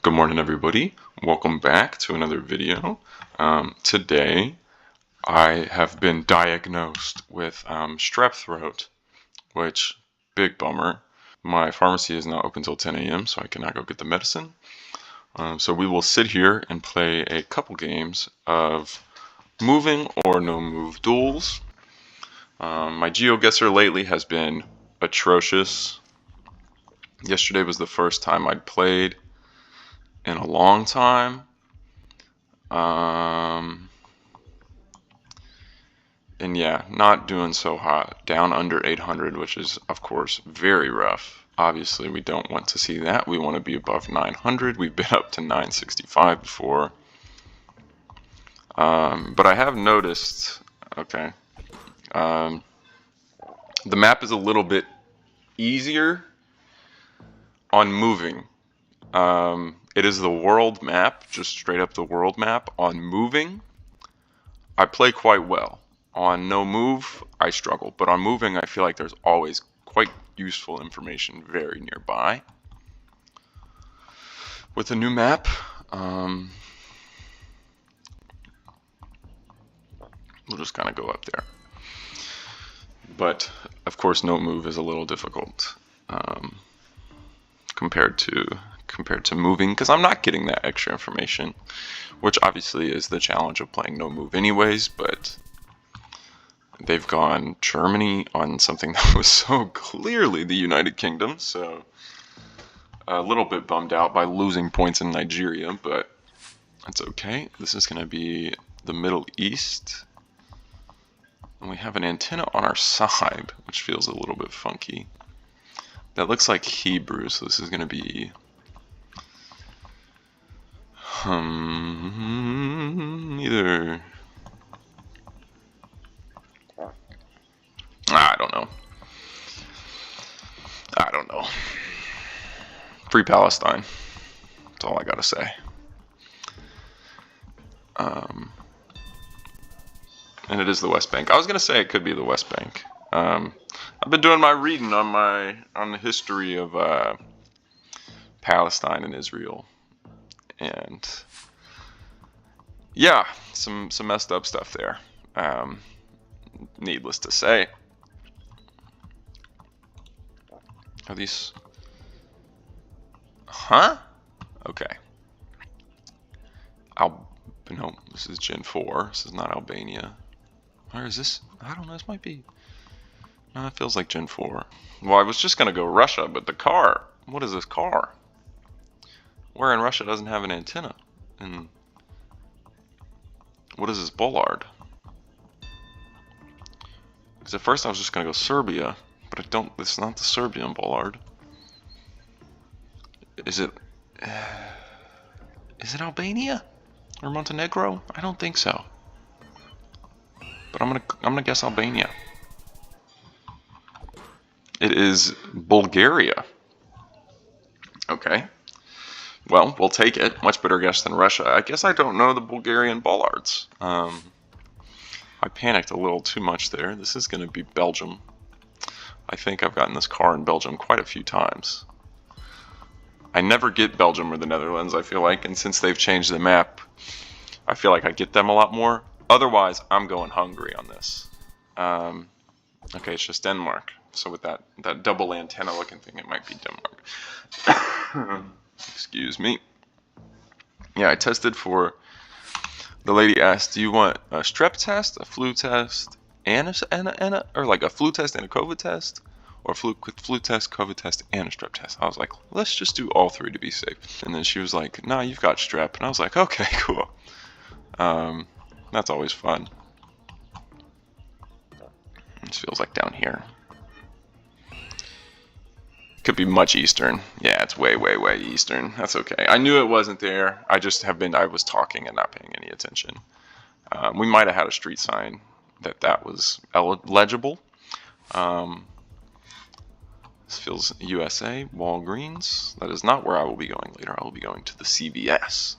Good morning, everybody. Welcome back to another video. Today I have been diagnosed with strep throat, which, big bummer. My pharmacy is not open till 10 a.m., so I cannot go get the medicine. So we will sit here and play a couple games of moving or no move duels. My Geoguessr lately has been atrocious. Yesterday was the first time I'd played in a long time. And yeah, not doing so hot. Down under 800, which is, of course, very rough. Obviously, we don't want to see that. We want to be above 900. We've been up to 965 before. But I have noticed, okay, the map is a little bit easier on moving. It is the world map, just straight up the world map. On moving, I play quite well. On no move, I struggle. But on moving, I feel like there's always quite useful information very nearby. With the new map, we'll just kind of go up there. But, of course, no move is a little difficult compared to moving, because I'm not getting that extra information, which obviously is the challenge of playing no move anyways. But they've gone Germany on something that was so clearly the United Kingdom, so a little bit bummed out by losing points in Nigeria, but that's okay. This is going to be the Middle East, and we have an antenna on our side, which feels a little bit funky. That looks like Hebrew, so this is going to be either, I don't know. Free Palestine. That's all I gotta say. And it is the West Bank. I was gonna say it could be the West Bank. I've been doing my reading on the history of Palestine and Israel, and yeah, some messed up stuff there. Needless to say. Are these? Huh? Okay. No, this is Gen 4. This is not Albania. Or is this? I don't know. This might be. No, it feels like Gen 4. Well, I was just gonna go Russia, but the car. What is this car? Where in Russia doesn't have an antenna? And what is this bollard? Because at first I was just gonna go Serbia. But I don't, it's not the Serbian bollard. Is it Albania? Or Montenegro? I don't think so. But I'm gonna guess Albania. It is Bulgaria. Okay. Well, we'll take it. Much better guess than Russia. I guess I don't know the Bulgarian bollards. I panicked a little too much there. This is gonna be Belgium. I think I've gotten this car in Belgium quite a few times. I never get Belgium or the Netherlands, I feel like, and since they've changed the map, I feel like I get them a lot more. Otherwise, I'm going Hungary on this. Okay, it's just Denmark. So with that double antenna looking thing, it might be Denmark. Excuse me. Yeah, I tested for, the lady asked, do you want a strep test, a flu test, or like a flu test and a COVID test, or flu test, COVID test, and a strep test? I was like, let's just do all three to be safe. And then she was like, nah, you've got strep. And I was like, okay, cool. That's always fun. This feels like down here. Could be much eastern. Yeah, it's way, way, way eastern. That's okay. I knew it wasn't there. I was talking and not paying any attention. We might have had a street sign that was legible. This feels USA, Walgreens. That is not where I will be going later. I will be going to the CVS.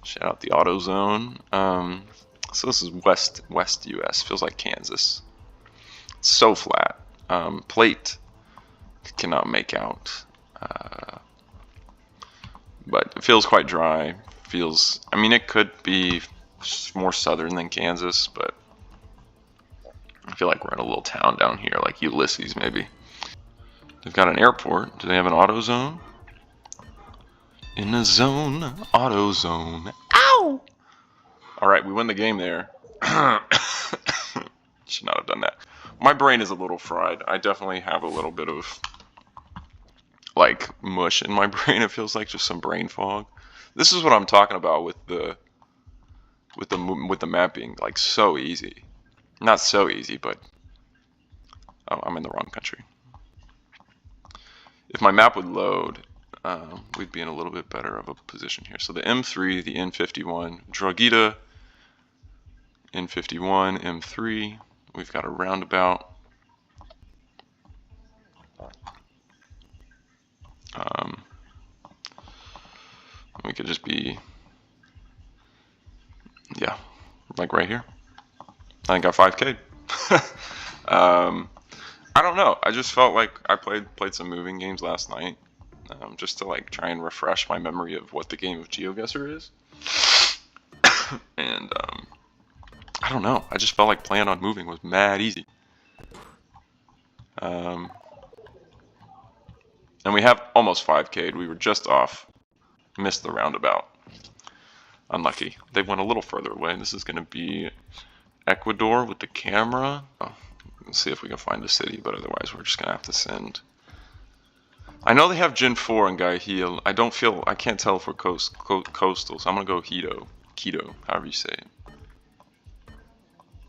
Shout out the AutoZone. So this is West US. Feels like Kansas. It's so flat. Plate cannot make out. but it feels quite dry. Feels, I mean, it could be more southern than Kansas, but I feel like we're in a little town down here, like Ulysses maybe. They've got an airport. Do they have an auto zone? In the zone, auto zone. Ow! All right, we win the game there. Should not have done that. My brain is a little fried. I definitely have a little bit of like mush in my brain. It feels like just some brain fog. This is what I'm talking about with the map being like so easy. Not so easy, but oh, I'm in the wrong country. If my map would load, we'd be in a little bit better of a position here. So the M3, the N51, Drogheda, N51, M3. We've got a roundabout. We could just be, yeah, like right here. I think I 5K'd. I don't know. I just felt like I played some moving games last night, just to like try and refresh my memory of what the game of Geoguessr is. And I don't know. I just felt like playing on moving was mad easy. And we have almost 5K'd. We were just off. Missed the roundabout. Unlucky. They went a little further away. This is going to be Ecuador with the camera. Oh, let's see if we can find a city, but otherwise we're just going to have to send. I know they have Gen 4 and Guayaquil. I can't tell if we're coastal, so I'm going to go Quito, however you say it.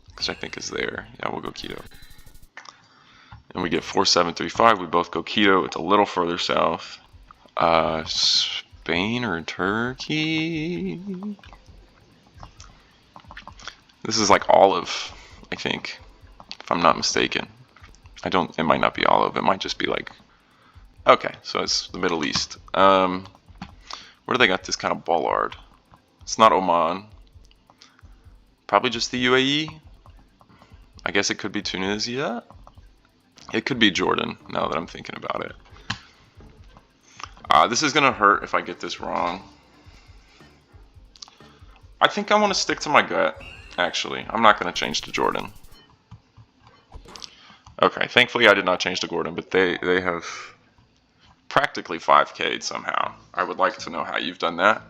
Because I think it's there. Yeah, we'll go Quito. And we get 4735. We both go Quito. It's a little further south. Spain or Turkey? This is like olive, I think, if I'm not mistaken. It might not be olive. It might just be like, okay, so it's the Middle East. Where do they got this kind of bollard? It's not Oman. Probably just the UAE. I guess it could be Tunisia. It could be Jordan, now that I'm thinking about it. This is going to hurt if I get this wrong. I think I want to stick to my gut, actually. I'm not going to change to Jordan. Okay, thankfully I did not change to Gordon, but they have practically 5K'd somehow. I would like to know how you've done that.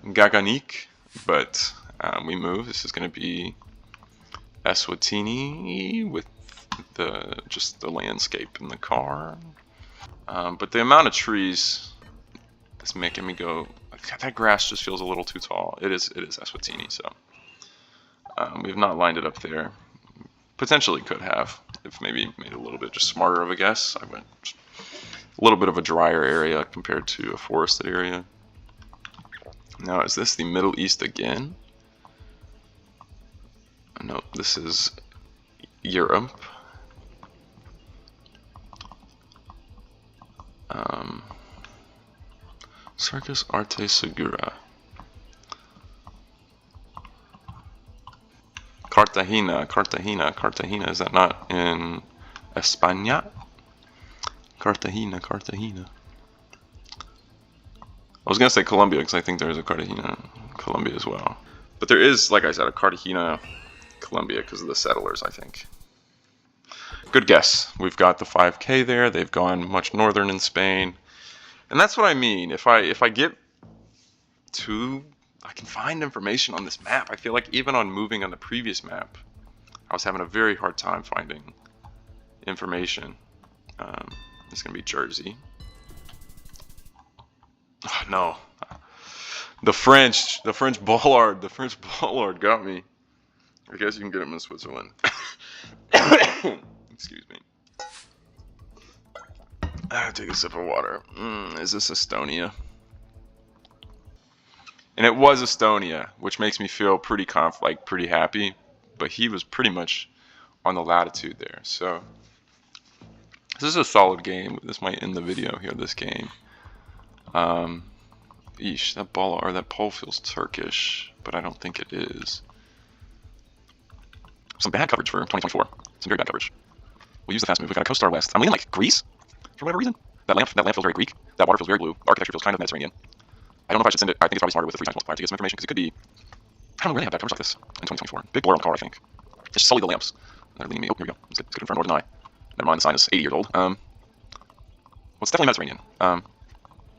Gaganik, but we move. This is going to be Eswatini with just the landscape in the car. But the amount of trees is making me go, that grass just feels a little too tall. It is Eswatini, so we have not lined it up there. Potentially could have, if maybe made a little bit just smarter of a guess. I went a little bit of a drier area compared to a forested area. Now, is this the Middle East again? No, this is Europe. Circus Arte Segura. Cartagena. Is that not in España? Cartagena. I was going to say Colombia because I think there's a Cartagena, Colombia as well. But there is, like I said, a Cartagena, Colombia because of the settlers, I think. Good guess. We've got the 5K there. They've gone much northern in Spain. And that's what I mean. If I get to, I can find information on this map. I feel like even on moving on the previous map, I was having a very hard time finding information. It's going to be Jersey. Oh, no. The French bollard got me. I guess you can get them in Switzerland. Excuse me. I'll take a sip of water. Is this Estonia? And it was Estonia, which makes me feel pretty pretty happy. But he was pretty much on the latitude there. So this is a solid game. This might end the video here. This game. Eesh, that pole feels Turkish, but I don't think it is. Some bad coverage for 2024. Some very bad coverage. We'll use the fast move. We got a CoStar West. I'm leaning like Greece for whatever reason. That lamp feels very Greek. That water feels very blue. The architecture feels kind of Mediterranean. I don't know if I should send it. I think it's probably smarter with the 3 times multiplier to get some information, because it could be, I don't know where they have that coverage like this in 2024. Big blur on the car, I think. It's solely the lamps that are leading me. Oh, here we go. Let's get in front of Northern Eye. Never mind, the sign is 80 years old. Well, it's definitely Mediterranean.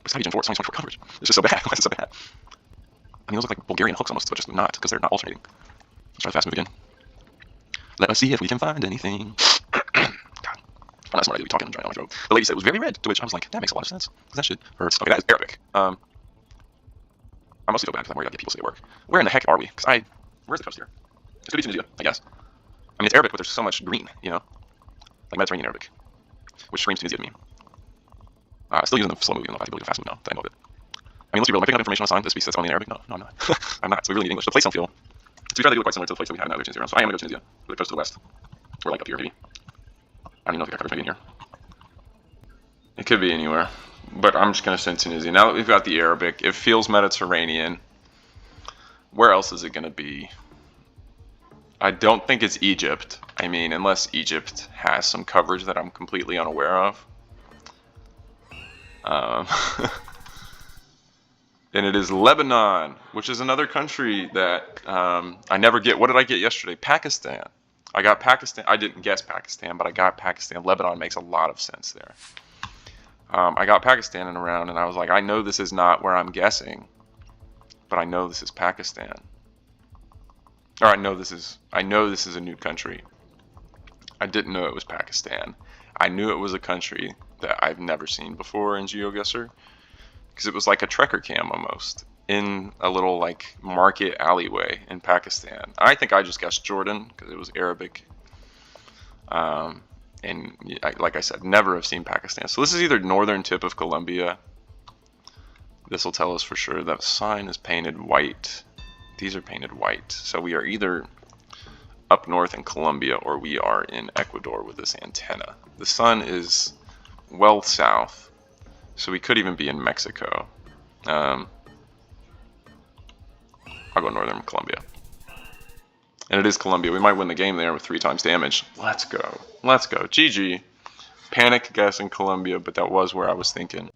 Besides Gen 4, it's 2024 coverage. It's just so bad. Why is it so bad? I mean, those look like Bulgarian hooks almost, but just not, because they're not alternating. Let's try the fast move again. Let us see if we can find anything. God, I'm not smart to be talking and driving on the road. The lady said it was very red, to which I was like, that makes a lot of sense, because that shit hurts. Okay, that is Arabic. I mostly feel bad because I'm worried I get people sick at work. Where in the heck are we? Because where's the coast here? It could be Tunisia, I guess. I mean, it's Arabic, but there's so much green, you know? Like Mediterranean Arabic, which screams Tunisia to me. Still using the slow move, even though I have to do the fast move now. I know it. I mean, let's be real. Am I picking up information on a sign? This piece says only in Arabic? No, I'm not. I'm not. So we really need English. The place don't feel. To be fair, they do look quite similar to the place that we have in other Tunisia around. So I am going to go to Tunisia, really close to the west. Or like up here, maybe. I don't even know if we got coverage maybe in here. It could be anywhere. But I'm just going to send Tunisia. Now that we've got the Arabic, it feels Mediterranean. Where else is it going to be? I don't think it's Egypt. I mean, unless Egypt has some coverage that I'm completely unaware of. And it is Lebanon, which is another country that I never get. What did I get yesterday? Pakistan. I got Pakistan. I didn't guess Pakistan, but I got Pakistan. Lebanon makes a lot of sense there. I got Pakistan in a round, and I was like, I know this is not where I'm guessing, but I know this is Pakistan. Or I know this is a new country. I didn't know it was Pakistan. I knew it was a country that I've never seen before in Geoguessr, because it was like a trekker cam almost in a little like market alleyway in Pakistan. I think I just guessed Jordan because it was Arabic. And like I said, never have seen Pakistan. So this is either northern tip of Colombia. This will tell us for sure. That sign is painted white. These are painted white. So we are either up north in Colombia or we are in Ecuador with this antenna. The sun is well south, so we could even be in Mexico. I'll go northern Colombia. And it is Colombia. We might win the game there with 3 times damage. Let's go. Let's go. GG. Panic guess in Colombia, but that was where I was thinking.